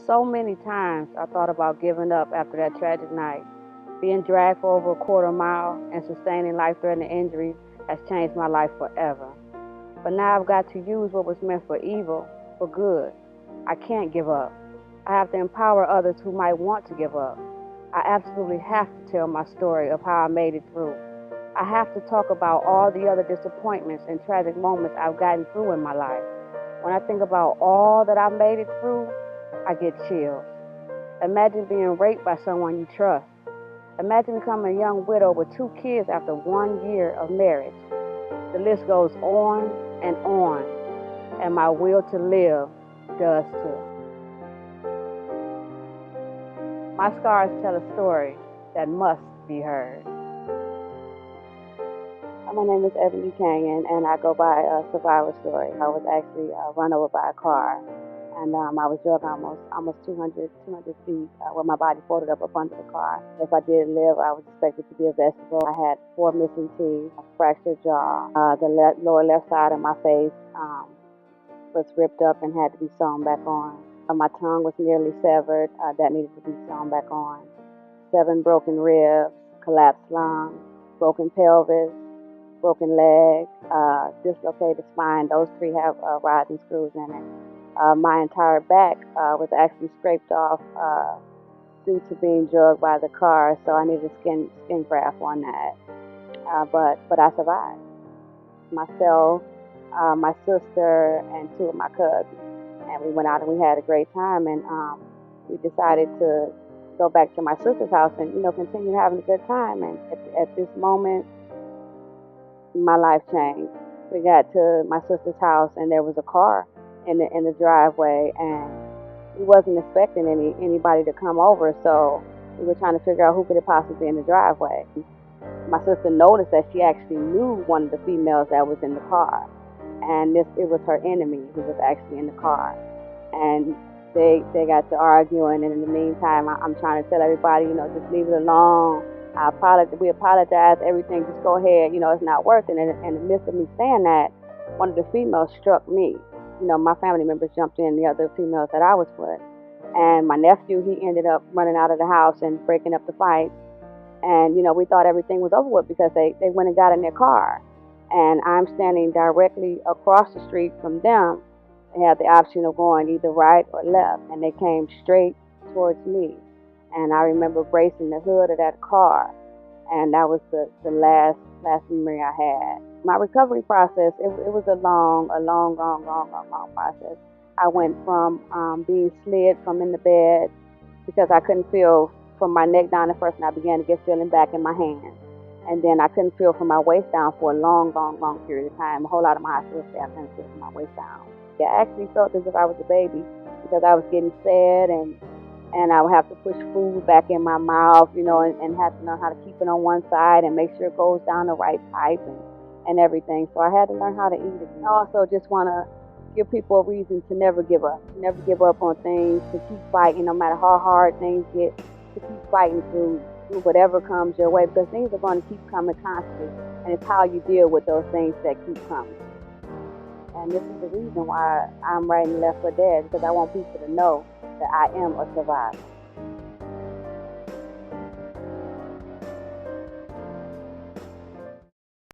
So many times I thought about giving up after that tragic night. Being dragged for over a quarter mile and sustaining life-threatening injuries has changed my life forever. But now I've got to use what was meant for evil for good. I can't give up. I have to empower others who might want to give up. I absolutely have to tell my story of how I made it through. I have to talk about all the other disappointments and tragic moments I've gotten through in my life. When I think about all that I've made it through, I get chills. Imagine being raped by someone you trust. Imagine becoming a young widow with 2 kids after 1 year of marriage. The list goes on, and my will to live does too. My scars tell a story that must be heard. My name is Ebony Canion, and I go by a survivor story. I was actually run over by a car, and I was drugged almost 200 feet with my body folded up under the car. If I did live, I was expected to be a vegetable. I had 4 missing teeth, a fractured jaw. The lower left side of my face was ripped up and had to be sewn back on. My tongue was nearly severed. That needed to be sewn back on. 7 broken ribs, collapsed lungs, broken pelvis, broken leg, dislocated spine. Those 3 have rods and screws in it. My entire back was actually scraped off due to being drugged by the car, so I needed a skin graft on that. But I survived. Myself, my sister, and 2 of my cousins, and we went out and we had a great time. And we decided to go back to my sister's house and continue having a good time. And at this moment, my life changed. We got to my sister's house and there was a car in the driveway, and we wasn't expecting anybody to come over, so we were trying to figure out who could it possibly be in the driveway. My sister noticed that she actually knew one of the females that was in the car, and it was her enemy who was actually in the car. And they got to arguing, and in the meantime, I'm trying to tell everybody, just leave it alone. We apologize, everything, just go ahead, it's not worth it. And in the midst of me saying that, one of the females struck me. My family members jumped in, the other females that I was with. And my nephew, he ended up running out of the house and breaking up the fight. And, we thought everything was over with because they went and got in their car. And I'm standing directly across the street from them. They had the option of going either right or left, and they came straight towards me. And I remember bracing the hood of that car, and that was the last memory I had. My recovery process, it was a long process. I went from being slid from in the bed because I couldn't feel from my neck down at first, and I began to get feeling back in my hands. And then I couldn't feel from my waist down for a long period of time. A whole lot of my hospital staff couldn't feel from my waist down. I actually felt as if I was a baby because I was getting fed, and I would have to push food back in my mouth, and have to learn how to keep it on one side and make sure it goes down the right pipe and everything. So I had to learn how to eat it. I also just want to give people a reason to never give up. Never give up on things, to keep fighting no matter how hard things get, to keep fighting through whatever comes your way, because things are going to keep coming constantly, and it's how you deal with those things that keep coming. And this is the reason why I'm writing Left for Dead, because I want people to know that I am a survivor.